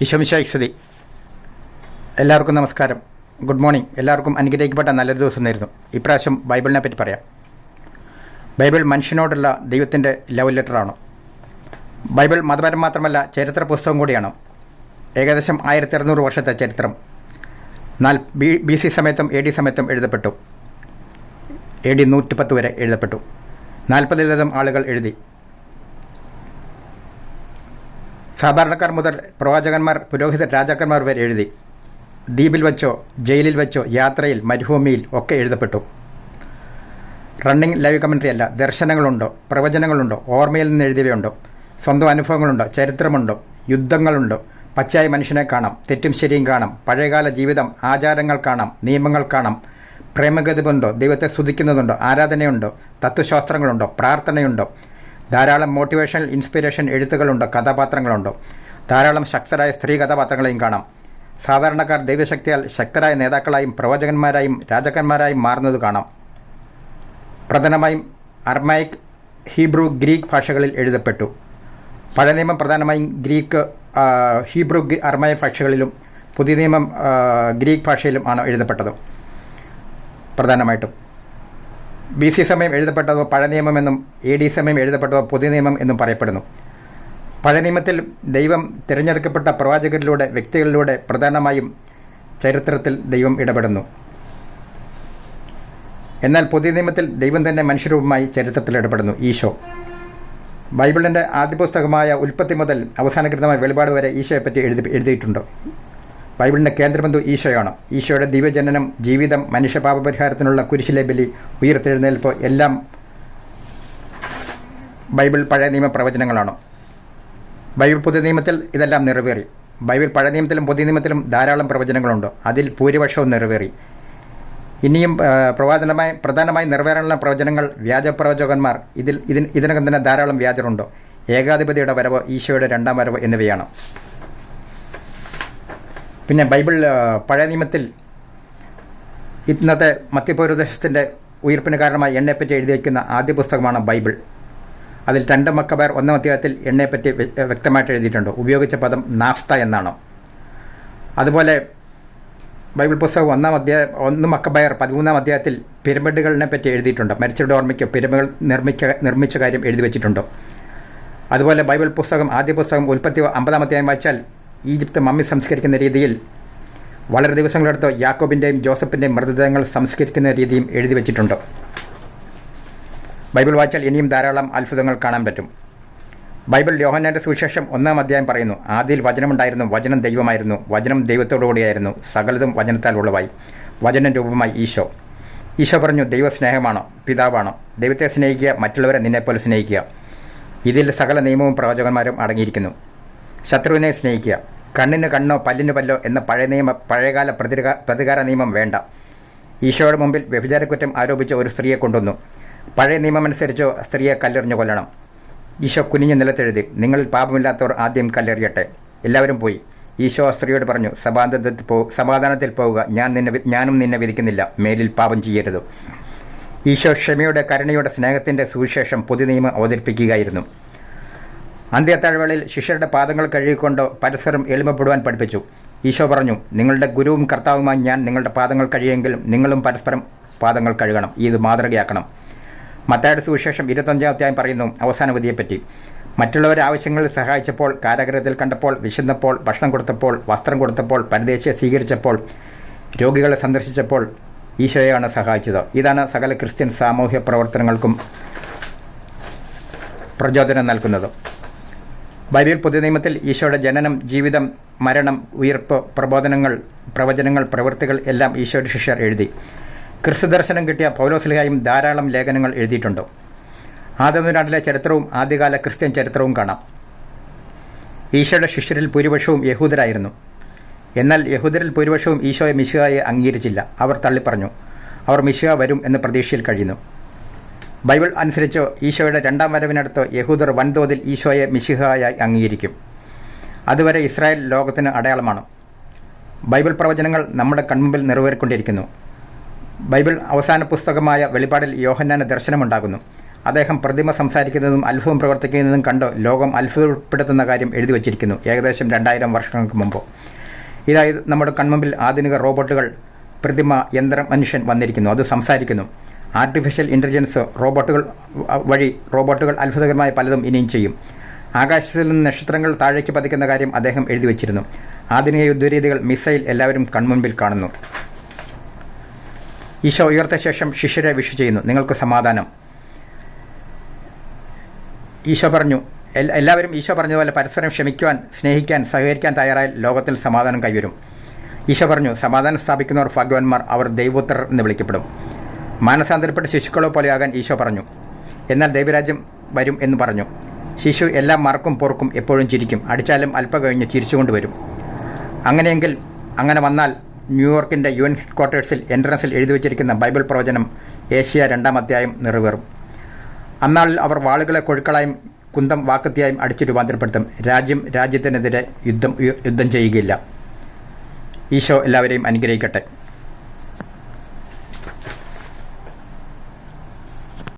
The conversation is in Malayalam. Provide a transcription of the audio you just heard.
ഈശോമിശിഹായ്ക്ക് സ്തുതി. എല്ലാവർക്കും നമസ്കാരം, ഗുഡ് മോർണിംഗ്. എല്ലാവർക്കും അനുഗ്രഹിക്കപ്പെട്ട നല്ലൊരു ദിവസം നേരുന്നു. ഇപ്രാവശ്യം ബൈബിളിനെ പറ്റി പറയാം. ബൈബിൾ മനുഷ്യനോടുള്ള ദൈവത്തിൻ്റെ ലവ് ലെറ്ററാണ്. ബൈബിൾ മതപരം മാത്രമല്ല, ചരിത്ര പുസ്തകം കൂടിയാണ്. ഏകദേശം 1600 വർഷത്തെ ചരിത്രം. BC സമയത്തും AD സമയത്തും എഴുതപ്പെട്ടു. AD 110 വരെ എഴുതപ്പെട്ടു. 40-ലധികം ആളുകൾ എഴുതി. സാധാരണക്കാർ മുതൽ പ്രവാചകന്മാർ, പുരോഹിതർ, രാജാക്കന്മാർ വരെ എഴുതി. ദ്വീപിൽ വെച്ചോ, ജയിലിൽ വെച്ചോ, യാത്രയിൽ, മരുഭൂമിയിൽ ഒക്കെ എഴുതപ്പെട്ടു. റണ്ണിങ് ലൈവ് കമൻട്രി അല്ല. ദർശനങ്ങളുണ്ടോ, പ്രവചനങ്ങളുണ്ടോ, ഓർമ്മയിൽ നിന്ന് എഴുതിയവയുണ്ടോ, സ്വന്തം അനുഭവങ്ങളുണ്ടോ, ചരിത്രമുണ്ടോ, യുദ്ധങ്ങളുണ്ടോ, പച്ചയായ മനുഷ്യനെ കാണാം, തെറ്റും ശരിയും കാണാം, പഴയകാല ജീവിതം, ആചാരങ്ങൾ കാണാം, നിയമങ്ങൾ കാണാം, പ്രേമഗതിയുണ്ടോ, ദൈവത്തെ സ്തുതിക്കുന്നതുണ്ടോ, ആരാധനയുണ്ടോ, തത്വശാസ്ത്രങ്ങളുണ്ടോ, പ്രാർത്ഥനയുണ്ടോ, ധാരാളം മോട്ടിവേഷണൽ ഇൻസ്പിരേഷൻ എഴുത്തുകളുണ്ടോ, കഥാപാത്രങ്ങളുണ്ടോ, ധാരാളം ശക്തരായ സ്ത്രീ കഥാപാത്രങ്ങളെയും കാണാം. സാധാരണക്കാർ ദൈവശക്തിയാൽ ശക്തരായ നേതാക്കളായും പ്രവാചകന്മാരായും രാജാക്കന്മാരായും മാറുന്നത് കാണാം. പ്രധാനമായും അർമൈക്, ഹീബ്രു, ഗ്രീക്ക് ഭാഷകളിൽ എഴുതപ്പെട്ടു. പഴയ നിയമം പ്രധാനമായും ഗ്രീക്ക്, ഹീബ്രു, അർമൈക് ഭാഷകളിലും പുതിയ നിയമം ഗ്രീക്ക് ഭാഷയിലും ആണ് എഴുതപ്പെട്ടത്. പ്രധാനമായിട്ടും BC സമയം എഴുതപ്പെട്ടതോ പഴയ നിയമമെന്നും AD സമയം എഴുതപ്പെട്ടതോ പുതിയ നിയമം എന്നും പറയപ്പെടുന്നു. പഴയ നിയമത്തിൽ ദൈവം തിരഞ്ഞെടുക്കപ്പെട്ട പ്രവാചകരിലൂടെ, വ്യക്തികളിലൂടെ പ്രധാനമായും ചരിത്രത്തിൽ ദൈവം ഇടപെടുന്നു. എന്നാൽ പുതിയ നിയമത്തിൽ ദൈവം തന്നെ മനുഷ്യരൂപമായി ചരിത്രത്തിൽ ഇടപെടുന്നു. ഈശോ. ബൈബിളിൻ്റെ ആദ്യ പുസ്തകമായ ഉൽപ്പത്തി മുതൽ അവസാന കൃതമായ വെളിപാട് വരെ ഈശോയെപ്പറ്റി എഴുതിയിട്ടുണ്ട്. ബൈബിളിൻ്റെ കേന്ദ്രബിന്ദു ഈശോയാണ്. ഈശോയുടെ ദിവ്യജനനം, ജീവിതം, മനുഷ്യപാപപരിഹാരത്തിനുള്ള കുരിശിലെ ബലി, ഉയർത്തെഴുന്നേൽപ്പ് എല്ലാം ബൈബിൾ പഴയ നിയമ പ്രവചനങ്ങളാണ്. ബൈബിൾ പുതിയ നിയമത്തിൽ ഇതെല്ലാം നിറവേറി. ബൈബിൾ പഴയ നിയമത്തിലും പുതിയ നിയമത്തിലും ധാരാളം പ്രവചനങ്ങളുണ്ട്. അതിൽ ഭൂരിപക്ഷവും നിറവേറി. ഇനിയും പ്രധാനമായി നിറവേറാനുള്ള പ്രവചനങ്ങൾ വ്യാജപ്രവചകന്മാർ, ഇതിനകം തന്നെ ധാരാളം വ്യാജരുണ്ട്. ഏകാധിപതിയുടെ വരവ്, ഈശോയുടെ രണ്ടാം വരവ് എന്നിവയാണ്. പിന്നെ ബൈബിൾ പഴയ നിയമത്തിൽ ഇന്നത്തെ മധ്യപൗരദേശത്തിൻ്റെ ഉയർപ്പിന് കാരണമായി എണ്ണയെപ്പറ്റി എഴുതി വയ്ക്കുന്ന ആദ്യ പുസ്തകമാണ് ബൈബിൾ. അതിൽ 2 മക്കബയർ 1 അധ്യായത്തിൽ എണ്ണയെപ്പറ്റി വ്യക്തമായിട്ട് എഴുതിയിട്ടുണ്ട്. ഉപയോഗിച്ച പദം നാഫ്ത എന്നാണ്. അതുപോലെ ബൈബിൾ പുസ്തകം 1 മക്കബയർ 13 അധ്യായത്തിൽ പിരമിഡുകളിനെ പറ്റി എഴുതിയിട്ടുണ്ട്. മരിച്ചവരുടെ ഓർമ്മയ്ക്ക് പിരമിഡുകൾ നിർമ്മിച്ച കാര്യം എഴുതി വെച്ചിട്ടുണ്ട്. അതുപോലെ ബൈബിൾ പുസ്തകം, ആദ്യ പുസ്തകം ഉൽപ്പത്തി 50 അധ്യായം വായിച്ചാൽ ഈജിപ്ത് മമ്മി സംസ്കരിക്കുന്ന രീതിയിൽ വളരെ ദിവസങ്ങളെടുത്ത് യാക്കോബിൻ്റെയും ജോസഫിൻ്റെയും മൃതദേഹങ്ങൾ സംസ്കരിക്കുന്ന രീതിയും എഴുതി വച്ചിട്ടുണ്ട്. ബൈബിൾ വായിച്ചാൽ ഇനിയും ധാരാളം അത്ഭുതങ്ങൾ കാണാൻ പറ്റും. ബൈബിൾ യോഹന്നാൻ്റെ സുവിശേഷം 1 അധ്യായം പറയുന്നു, ആദിയിൽ വചനമുണ്ടായിരുന്നു, വചനം ദൈവമായിരുന്നു, വചനം ദൈവത്തോടുകൂടിയായിരുന്നു, സകലതും വചനത്താൽ ഉളവായി, വചനം രൂപമായി ഈശോ. ഈശോ പറഞ്ഞു, ദൈവസ്നേഹമാണോ, പിതാവാണോ, ദൈവത്തെ സ്നേഹിക്കുക, മറ്റുള്ളവരെ നിന്നെപ്പോലെ സ്നേഹിക്കുക. ഇതിൽ സകല നിയമവും പ്രവാചകന്മാരും അടങ്ങിയിരിക്കുന്നു. ശത്രുവിനെ സ്നേഹിക്കുക. കണ്ണിന് കണ്ണോ പല്ലിന് പല്ലോ എന്ന പഴയകാല പ്രതികാര നിയമം വേണ്ട. ഈശോയുടെ മുമ്പിൽ വ്യഭിചാരക്കുറ്റം ആരോപിച്ച് ഒരു സ്ത്രീയെ കൊണ്ടുവന്നു. പഴയ നിയമമനുസരിച്ച് സ്ത്രീയെ കല്ലെറിഞ്ഞു കൊല്ലണം. ഈശോ കുനിഞ്ഞു നിലത്തെഴുതി, നിങ്ങളിൽ പാപമില്ലാത്തവർ ആദ്യം കല്ലെറിയട്ടെ. എല്ലാവരും പോയി. ഈശോ സ്ത്രീയോട് പറഞ്ഞു, സമാധാനത്തിൽ പോവുക, ഞാനും നിന്നെ വിധിക്കുന്നില്ല, മേലിൽ പാപം ചെയ്യരുത്. ഈശോ ക്ഷമയുടെ, കരുണയുടെ, സ്നേഹത്തിൻ്റെ സുവിശേഷം പുതിയ നിയമം അവതരിപ്പിക്കുകയായിരുന്നു. അന്ത്യത്താഴ്വേളയിൽ ശിഷ്യരുടെ പാദങ്ങൾ കഴുകിക്കൊണ്ട് പരസ്പരം എളിമപ്പെടുവാൻ പഠിപ്പിച്ചു. ഈശോ പറഞ്ഞു, നിങ്ങളുടെ ഗുരുവും കർത്താവുമായി ഞാൻ നിങ്ങളുടെ പാദങ്ങൾ കഴിയുമെങ്കിലും നിങ്ങളും പരസ്പരം പാദങ്ങൾ കഴുകണം. ഇത് മാതൃകയാക്കണം. മത്തായിയുടെ സുവിശേഷം 25 അധ്യായം പറയുന്നു അവസാന വിധിയെപ്പറ്റി. മറ്റുള്ളവരെ ആവശ്യങ്ങളിൽ സഹായിച്ചപ്പോൾ, കാരാഗൃഹത്തിൽ കണ്ടപ്പോൾ, വിശന്നപ്പോൾ, ഭക്ഷണം കൊടുത്തപ്പോൾ, വസ്ത്രം കൊടുത്തപ്പോൾ, പരദേശിയെ സ്വീകരിച്ചപ്പോൾ, രോഗികളെ സന്ദർശിച്ചപ്പോൾ ഈശോയെയാണ് സഹായിച്ചത്. ഇതാണ് സകല ക്രിസ്ത്യൻ സാമൂഹ്യ പ്രവർത്തനങ്ങൾക്കും പ്രചോദനം നൽകുന്നത്. ബൈബിൾ പുതിയ നിയമത്തിൽ ഈശോയുടെ ജനനം, ജീവിതം, മരണം, ഉയർപ്പ്, പ്രവചനങ്ങൾ, പ്രവൃത്തികൾ എല്ലാം ഈശോയുടെ ശിഷ്യർ എഴുതി. ക്രിസ്തുദർശനം കിട്ടിയ പൗലോസ്ലീഹായും ധാരാളം ലേഖനങ്ങൾ എഴുതിയിട്ടുണ്ട്. ആദ്യ നൂറ്റാണ്ടിലെ ചരിത്രവും ആദ്യകാല ക്രിസ്ത്യൻ ചരിത്രവും കാണാം. ഈശോയുടെ ശിഷ്യരിൽ ഭൂരിപക്ഷവും യഹൂദരായിരുന്നു. എന്നാൽ യഹൂദരിൽ ഭൂരിപക്ഷവും ഈശോയെ മിശിഹായെ അംഗീകരിച്ചില്ല. അവർ തള്ളിപ്പറഞ്ഞു. അവർ മിശിഹ വരും എന്ന പ്രതീക്ഷയിൽ കഴിയുന്നു. ബൈബിൾ അനുസരിച്ച് ഈശോയുടെ രണ്ടാം വരവിനടുത്ത് യഹൂദർ വൻതോതിൽ ഈശോയെ മിശിഹായായി അംഗീകരിക്കും. അതുവരെ ഇസ്രായേൽ ലോകത്തിന് അടയാളമാണ്. ബൈബിൾ പ്രവചനങ്ങൾ നമ്മുടെ കൺമുമ്പിൽ നിറവേറിക്കൊണ്ടിരിക്കുന്നു. ബൈബിൾ അവസാന പുസ്തകമായ വെളിപാടിൽ യോഹന്നാന് ദർശനമുണ്ടാകുന്നു. അദ്ദേഹം പ്രതിമ സംസാരിക്കുന്നതും അത്ഭുതം പ്രവർത്തിക്കുന്നതും കണ്ട് ലോകം അത്ഭുതപ്പെടുത്തുന്ന കാര്യം എഴുതി വച്ചിരിക്കുന്നു. ഏകദേശം 2000 വർഷങ്ങൾക്ക് മുമ്പ്. ഇതായത് നമ്മുടെ കൺമുമ്പിൽ ആധുനിക റോബോട്ടുകൾ, പ്രതിമ, യന്ത്രം, മനുഷ്യൻ വന്നിരിക്കുന്നു. അത് സംസാരിക്കുന്നു. ആർട്ടിഫിഷ്യൽ ഇൻ്റലിജൻസ് വഴി റോബോട്ടുകൾ അത്ഭുതകരമായ പലതും ഇനിയും ചെയ്യും. ആകാശത്തിൽ നിന്ന് നക്ഷത്രങ്ങൾ താഴേക്ക് പതിക്കുന്ന കാര്യം അദ്ദേഹം എഴുതി വച്ചിരുന്നു. ആധുനിക യുദ്ധരീതികൾ, മിസൈൽ എല്ലാവരും കൺമുൻപിൽ കാണുന്നു. ഈശോ ഉയർത്ത ശേഷം ശിഷ്യരെ വിഷ് ചെയ്യുന്നു. നിങ്ങൾക്ക് സമാധാനം. ഈശോ പറഞ്ഞു, എല്ലാവരും ഈശോ പറഞ്ഞതുപോലെ പരസ്പരം ക്ഷമിക്കുവാൻ, സ്നേഹിക്കാൻ, സഹകരിക്കാൻ തയ്യാറായാൽ ലോകത്തിൽ സമാധാനം കൈവരും. ഈശോ പറഞ്ഞു, സമാധാനം സ്ഥാപിക്കുന്നവർ ഭാഗ്യവാന്മാർ, അവർ ദൈവപുത്രർ എന്ന് വിളിക്കപ്പെടും. മാനസാന്തരപ്പെട്ട ശിശുക്കളെ പോലെയാകാൻ ഈശോ പറഞ്ഞു. എന്നാൽ ദൈവരാജ്യം വരും എന്ന് പറഞ്ഞു. ശിശു എല്ലാം മറക്കും, പൊറുക്കും, എപ്പോഴും ചിരിക്കും. അടിച്ചാലും അല്പം കഴിഞ്ഞ് ചിരിച്ചുകൊണ്ട് വരും. അങ്ങനെയെങ്കിൽ, അങ്ങനെ വന്നാൽ ന്യൂയോർക്കിൻ്റെ UN ഹെഡ്ക്വാർട്ടേഴ്സിൽ എൻട്രൻസിൽ എഴുതി വച്ചിരിക്കുന്ന ബൈബിൾ പ്രവചനം ഏഷ്യ 2-ാം അധ്യായം നിറവേറും. അന്നാളിൽ അവർ വാളുകളെ കൊഴുക്കളായും കുന്തം വാക്കത്തിയായും അടിച്ചു രൂപാന്തരപ്പെടുത്തും. രാജ്യത്തിനെതിരെ യുദ്ധം ചെയ്യുകയില്ല. ഈശോ എല്ലാവരെയും അനുഗ്രഹിക്കട്ടെ.